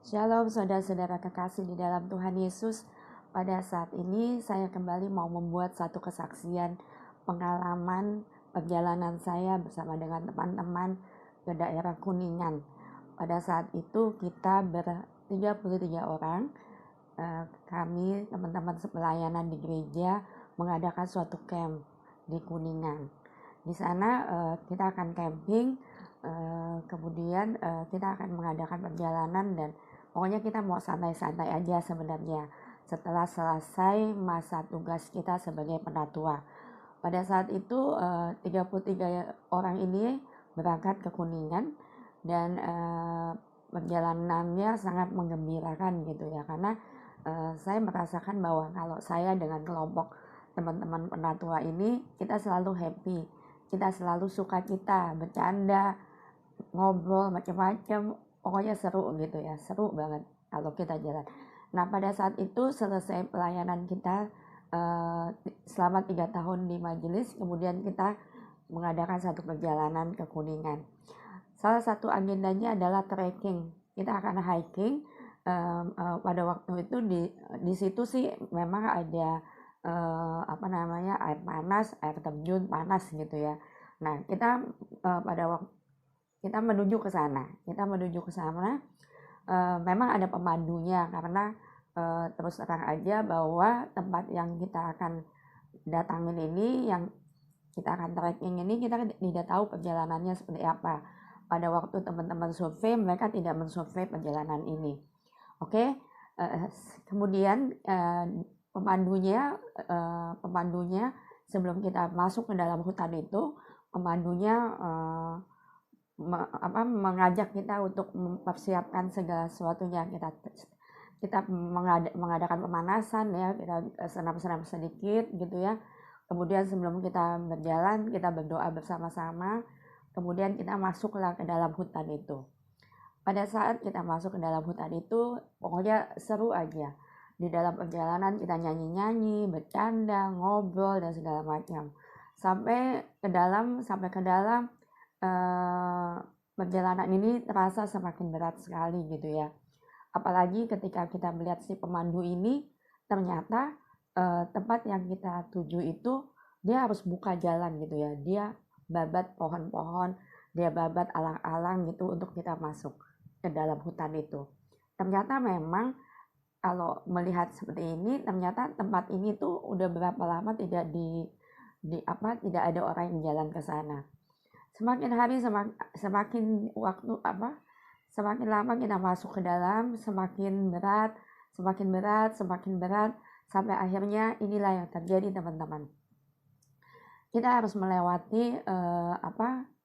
Shalom saudara-saudara kekasih di dalam Tuhan Yesus. Pada saat ini saya kembali mau membuat satu kesaksian pengalaman perjalanan saya bersama dengan teman-teman ke daerah Kuningan. Pada saat itu kita ber-33 orang, kami teman-teman sepelayanan di gereja mengadakan suatu camp di Kuningan. Di sana kita akan camping, kemudian kita akan mengadakan perjalanan dan pokoknya kita mau santai-santai aja sebenarnya setelah selesai masa tugas kita sebagai penatua. Pada saat itu 33 orang ini berangkat ke Kuningan dan perjalanannya sangat menggembirakan gitu ya, karena saya merasakan bahwa kalau saya dengan kelompok teman-teman penatua ini kita selalu happy, kita selalu sukacita, bercanda, ngobrol macam-macam, pokoknya seru gitu ya, seru banget kalau kita jalan. Nah pada saat itu selesai pelayanan kita selama 3 tahun di majelis, kemudian kita mengadakan satu perjalanan ke Kuningan. Salah satu agendanya adalah trekking, kita akan hiking. Pada waktu itu di situ sih memang ada air panas, air terjun panas gitu ya. Nah kita pada waktu kita menuju ke sana. Memang ada pemandunya karena terus terang aja bahwa tempat yang kita akan datangin ini, yang kita akan trekking ini, kita tidak tahu perjalanannya seperti apa. Pada waktu teman-teman survei, mereka tidak mensurvei perjalanan ini. Oke, kemudian pemandunya sebelum kita masuk ke dalam hutan itu, pemandunya mengajak kita untuk mempersiapkan segala sesuatunya. Kita mengadakan pemanasan ya, kita senam-senam sedikit gitu ya. Kemudian sebelum kita berjalan, kita berdoa bersama-sama. Kemudian kita masuklah ke dalam hutan itu. Pada saat kita masuk ke dalam hutan itu, pokoknya seru aja. Di dalam perjalanan kita nyanyi-nyanyi, bercanda, ngobrol dan segala macam. Sampai ke dalam perjalanan ini terasa semakin berat sekali gitu ya. Apalagi ketika kita melihat si pemandu ini, ternyata tempat yang kita tuju itu dia harus buka jalan gitu ya. Dia babat pohon-pohon, dia babat alang-alang gitu untuk kita masuk ke dalam hutan itu. Ternyata memang kalau melihat seperti ini, ternyata tempat ini tuh udah berapa lama tidak tidak ada orang yang jalan ke sana. Semakin hari semakin lama kita masuk ke dalam, semakin berat sampai akhirnya inilah yang terjadi teman-teman. Kita harus melewati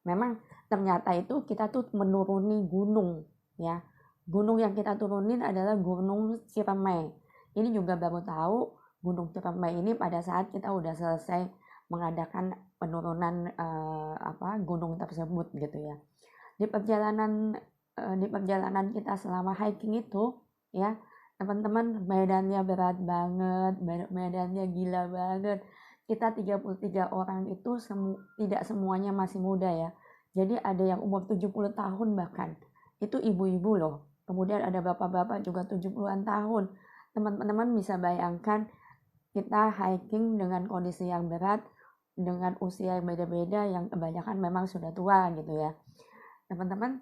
memang ternyata itu kita tuh menuruni gunung ya. Gunung yang kita turunin adalah Gunung Ciremai. Ini juga baru tahu Gunung Ciremai ini pada saat kita udah selesai mengadakan penurunan gunung tersebut gitu ya. Di perjalanan kita selama hiking itu ya, teman-teman, medannya berat banget, medannya gila banget. Kita 33 orang itu tidak semuanya masih muda ya. Jadi ada yang umur 70 tahun bahkan. Itu ibu-ibu loh. Kemudian ada bapak-bapak juga 70-an tahun. Teman-teman bisa bayangkan kita hiking dengan kondisi yang berat, dengan usia yang beda-beda, yang kebanyakan memang sudah tua gitu ya. Teman-teman,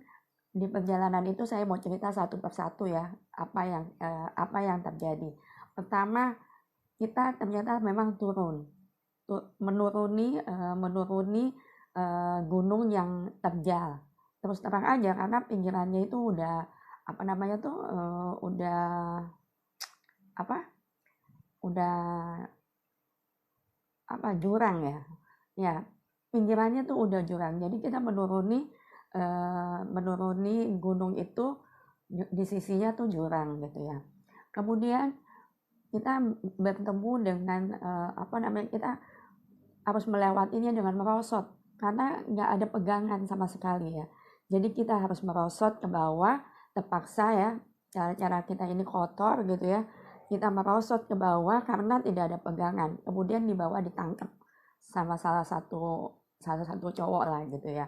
di perjalanan itu saya mau cerita satu persatu ya, apa yang terjadi. Pertama, kita ternyata memang menuruni gunung yang terjal. Terus terang aja karena pinggirannya itu udah jurang ya. Ya, pinggirannya tuh udah jurang. Jadi kita menuruni gunung itu di sisinya tuh jurang gitu ya. Kemudian kita bertemu dengan kita harus melewatinya dengan merosot karena nggak ada pegangan sama sekali ya. Jadi kita harus merosot ke bawah, terpaksa ya, cara kita ini kotor gitu ya. Kita merosot ke bawah karena tidak ada pegangan. Kemudian di bawah ditangkap sama salah satu cowok lah gitu ya.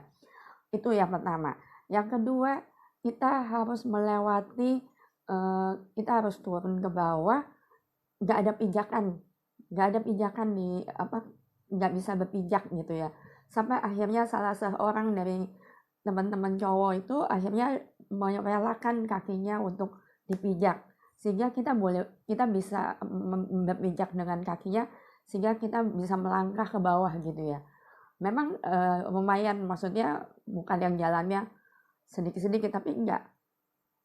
Itu yang pertama. Yang kedua, kita harus melewati kita harus turun ke bawah, nggak ada pijakan di apa, nggak bisa berpijak gitu ya. Sampai akhirnya salah seorang dari teman-teman cowok itu akhirnya merelakan kakinya untuk dipijak, sehingga kita bisa berpijak dengan kakinya, sehingga kita bisa melangkah ke bawah gitu ya. Memang lumayan, maksudnya bukan yang jalannya sedikit-sedikit, tapi enggak,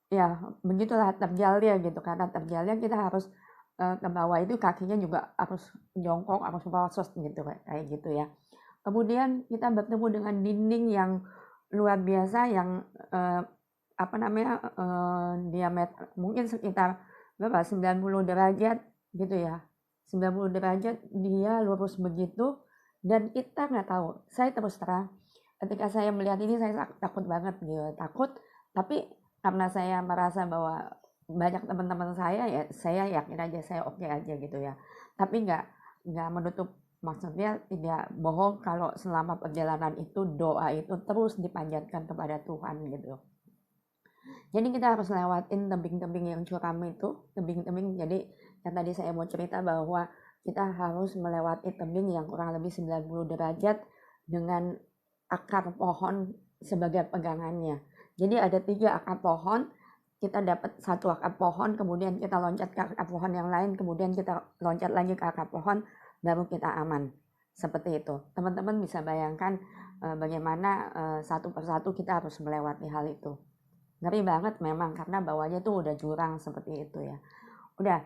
ya begitulah terjalnya gitu. Karena terjalnya kita harus ke bawah itu kakinya juga harus jongkok, harus proses gitu kayak gitu ya. Kemudian kita bertemu dengan dinding yang luar biasa, yang apa namanya, diameter mungkin sekitar berapa, 90 derajat gitu ya. 90 derajat dia lurus begitu, dan kita nggak tahu. Saya terus terang ketika saya melihat ini saya takut banget gitu, takut. Tapi karena saya merasa bahwa banyak teman-teman saya, ya saya yakin aja, saya oke aja gitu ya. Tapi nggak menutup, maksudnya tidak bohong kalau selama perjalanan itu doa itu terus dipanjatkan kepada Tuhan gitu. Jadi kita harus lewatin tebing-tebing yang curam itu, tebing-tebing. Jadi yang tadi saya mau cerita bahwa kita harus melewati tebing yang kurang lebih 90 derajat dengan akar pohon sebagai pegangannya. Jadi ada 3 akar pohon, kita dapat 1 akar pohon, kemudian kita loncat ke akar pohon yang lain, kemudian kita loncat lagi ke akar pohon, baru kita aman. Seperti itu. Teman-teman bisa bayangkan bagaimana satu persatu kita harus melewati hal itu. Ngeri banget memang, karena bawahnya tuh udah jurang seperti itu ya. Udah,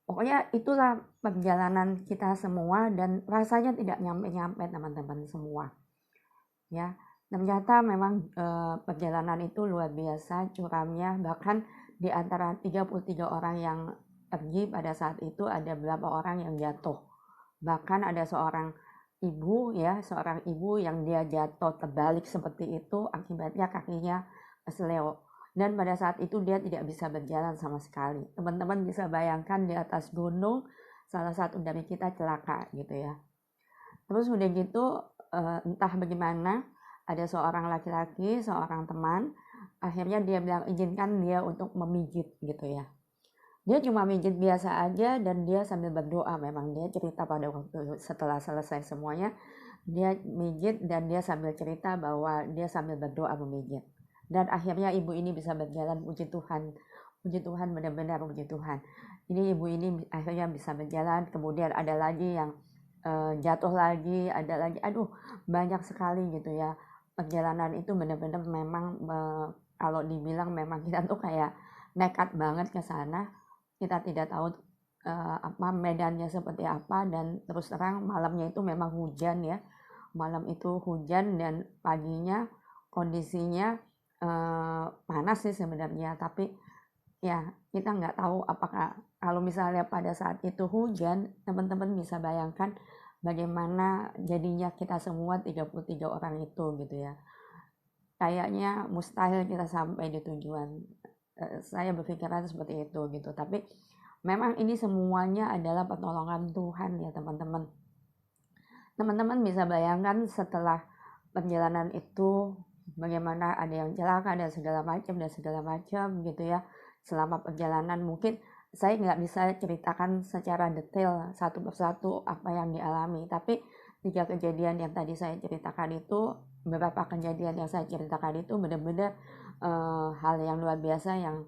pokoknya itulah perjalanan kita semua, dan rasanya tidak nyampe-nyampe teman-teman semua. Ya, ternyata memang perjalanan itu luar biasa curamnya. Bahkan di antara 33 orang yang pergi pada saat itu ada beberapa orang yang jatuh. Bahkan ada seorang ibu yang dia jatuh terbalik seperti itu, akibatnya kakinya kesleo, dan pada saat itu dia tidak bisa berjalan sama sekali. Teman-teman bisa bayangkan di atas gunung salah satu dari kita celaka gitu ya. Terus udah gitu entah bagaimana ada seorang laki-laki, seorang teman, akhirnya dia bilang izinkan dia untuk memijit gitu ya. Dia cuma mijit biasa aja, dan dia sambil berdoa. Memang dia cerita pada waktu setelah selesai semuanya, dia mijit dan dia sambil cerita bahwa dia sambil berdoa memijit. Dan akhirnya ibu ini bisa berjalan, puji Tuhan. Puji Tuhan, benar-benar puji Tuhan. Ini ibu ini akhirnya bisa berjalan. Kemudian ada lagi yang jatuh lagi, ada lagi, aduh banyak sekali gitu ya. Perjalanan itu benar-benar memang kalau dibilang memang kita tuh kayak nekat banget ke sana. Kita tidak tahu apa medannya seperti apa, dan terus terang malamnya itu memang hujan ya. Malam itu hujan, dan paginya kondisinya panas sih sebenarnya, tapi ya kita nggak tahu apakah kalau misalnya pada saat itu hujan, teman-teman bisa bayangkan bagaimana jadinya kita semua 33 orang itu gitu ya. Kayaknya mustahil kita sampai di tujuan. Saya berpikiran seperti itu gitu. Tapi memang ini semuanya adalah pertolongan Tuhan ya teman-teman. Teman-teman bisa bayangkan setelah perjalanan itu bagaimana ada yang celaka dan segala macam gitu ya. Selama perjalanan mungkin saya nggak bisa ceritakan secara detail satu persatu apa yang dialami, tapi 3 kejadian yang tadi saya ceritakan itu, beberapa kejadian yang saya ceritakan itu benar-benar hal yang luar biasa yang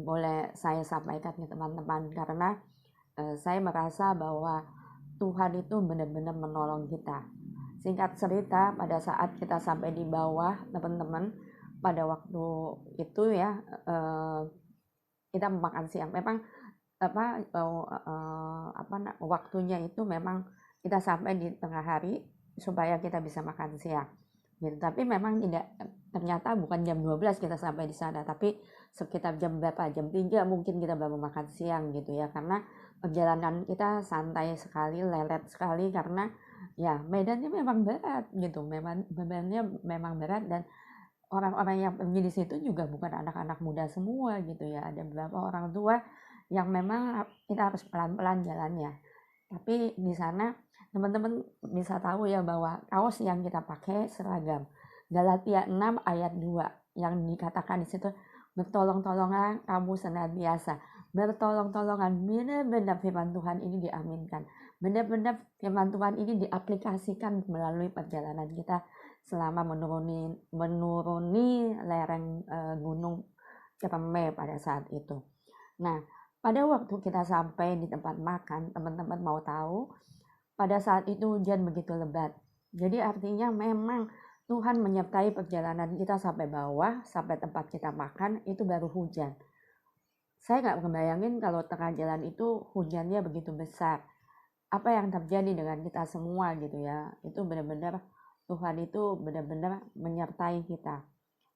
boleh saya sampaikan ke teman-teman, karena saya merasa bahwa Tuhan itu benar-benar menolong kita. Singkat cerita, pada saat kita sampai di bawah, teman-teman, pada waktu itu ya kita makan siang. Memang waktunya itu memang kita sampai di tengah hari supaya kita bisa makan siang. Gitu. Tapi memang tidak, ternyata bukan jam 12 kita sampai di sana, tapi sekitar jam berapa, jam 3 mungkin kita baru makan siang gitu ya, karena perjalanan kita santai sekali, lelet sekali, karena ya medannya memang berat gitu, medannya memang berat, dan orang-orang yang pergi di situ juga bukan anak-anak muda semua gitu ya, ada beberapa orang tua yang memang kita harus pelan-pelan jalannya. Tapi di sana teman-teman bisa tahu ya bahwa kaos yang kita pakai seragam. Galatia 6 ayat 2 yang dikatakan di situ, bertolong-tolongan kamu senantiasa, bertolong-tolongan, benar-benar firman Tuhan ini diaminkan, benar-benar firman Tuhan ini diaplikasikan melalui perjalanan kita selama menuruni lereng gunung Ciremai pada saat itu. Nah, pada waktu kita sampai di tempat makan, teman-teman mau tahu, pada saat itu hujan begitu lebat. Jadi artinya memang Tuhan menyertai perjalanan kita sampai bawah, sampai tempat kita makan, itu baru hujan. Saya nggak membayangin kalau tengah jalan itu hujannya begitu besar. Apa yang terjadi dengan kita semua gitu ya, itu benar-benar Tuhan itu benar-benar menyertai kita.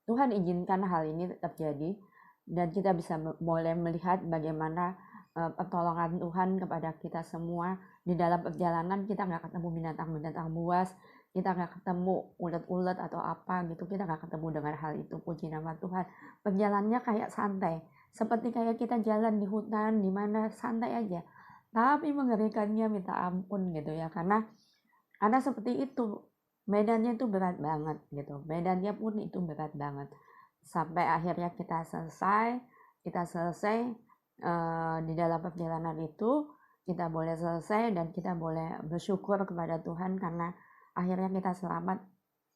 Tuhan izinkan hal ini terjadi, dan kita bisa boleh melihat bagaimana pertolongan Tuhan kepada kita semua. Di dalam perjalanan kita nggak ketemu binatang-binatang buas, kita nggak ketemu ulet-ulet atau apa gitu, kita nggak ketemu dengan hal itu. Puji nama Tuhan, perjalanannya kayak santai, seperti kayak kita jalan di hutan, di mana santai aja, tapi mengerikannya minta ampun gitu ya, karena seperti itu, medannya itu berat banget gitu, medannya pun itu berat banget. Sampai akhirnya kita selesai di dalam perjalanan itu, kita boleh selesai dan kita boleh bersyukur kepada Tuhan karena akhirnya kita selamat.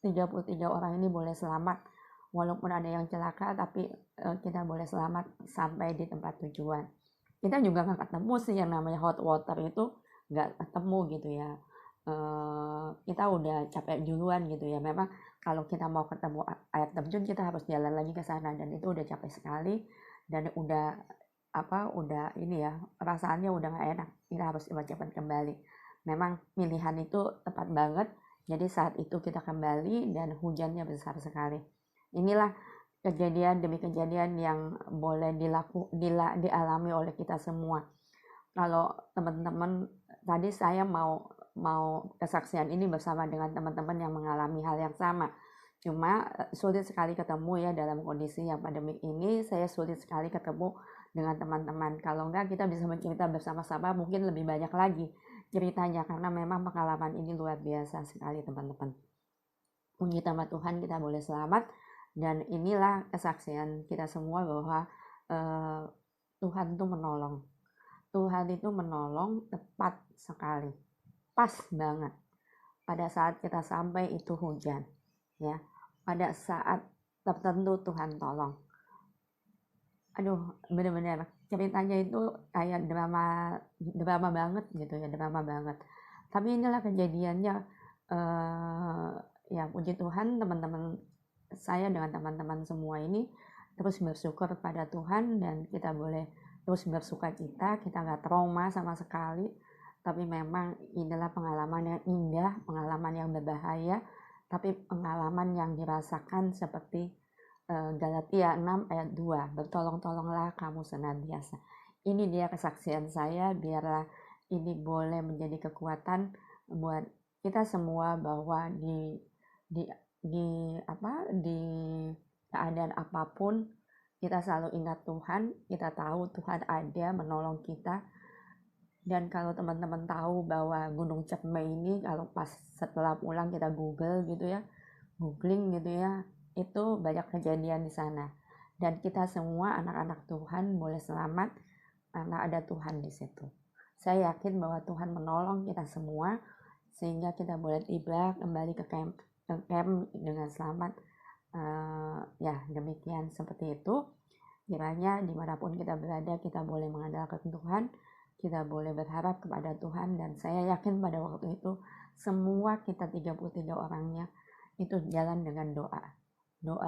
33 orang ini boleh selamat, walaupun ada yang celaka, tapi kita boleh selamat sampai di tempat tujuan. Kita juga nggak ketemu sih yang namanya hot water itu, nggak ketemu gitu ya. Kita udah capek duluan gitu ya. Memang kalau kita mau ketemu air terjun, kita harus jalan lagi ke sana, dan itu udah capek sekali, dan udah ini ya, perasaannya udah nggak enak, kita harus cepat kembali. Memang pilihan itu tepat banget, jadi saat itu kita kembali dan hujannya besar sekali. Inilah kejadian demi kejadian yang boleh dialami oleh kita semua. Kalau teman-teman, tadi saya mau kesaksian ini bersama dengan teman-teman yang mengalami hal yang sama. Cuma sulit sekali ketemu ya, dalam kondisi yang pandemik ini saya sulit sekali ketemu dengan teman-teman. Kalau enggak, kita bisa bercerita bersama-sama, mungkin lebih banyak lagi ceritanya, karena memang pengalaman ini luar biasa sekali teman-teman. Puji nama Tuhan, kita boleh selamat, dan inilah kesaksian kita semua bahwa Tuhan itu menolong. Tuhan itu menolong tepat sekali, pas banget. Pada saat kita sampai itu hujan, ya. Pada saat tertentu Tuhan tolong. Aduh, benar-benar ceritanya itu kayak drama banget gitu ya, drama banget. Tapi inilah kejadiannya. Ya puji Tuhan, teman-teman saya dengan teman-teman semua ini terus bersyukur kepada Tuhan, dan kita boleh terus bersukacita. Kita nggak trauma sama sekali, tapi memang inilah pengalaman yang indah, pengalaman yang berbahaya, tapi pengalaman yang dirasakan seperti Galatia 6 ayat 2, bertolong-tolonglah kamu senantiasa. Ini dia kesaksian saya, biarlah ini boleh menjadi kekuatan buat kita semua, bahwa di keadaan apapun kita selalu ingat Tuhan, kita tahu Tuhan ada menolong kita. Dan kalau teman-teman tahu bahwa Gunung Ciremai ini, kalau pas setelah pulang kita googling gitu ya, itu banyak kejadian di sana. Dan kita semua anak-anak Tuhan boleh selamat karena ada Tuhan di situ. Saya yakin bahwa Tuhan menolong kita semua sehingga kita boleh tiba kembali ke camp dengan selamat. Ya demikian, seperti itu. Kiranya dimanapun kita berada, kita boleh mengandalkan Tuhan, kita boleh berharap kepada Tuhan, dan saya yakin pada waktu itu semua kita 33 orangnya itu jalan dengan doa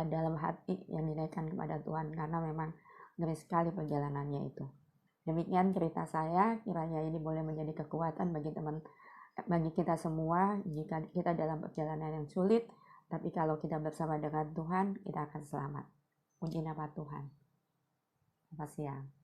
dalam hati yang dinaikkan kepada Tuhan, karena memang ngeri sekali perjalanannya itu. Demikian cerita saya, kiranya ini boleh menjadi kekuatan bagi kita semua jika kita dalam perjalanan yang sulit, tapi kalau kita bersama dengan Tuhan, kita akan selamat. Puji nama Tuhan. Selamat siang.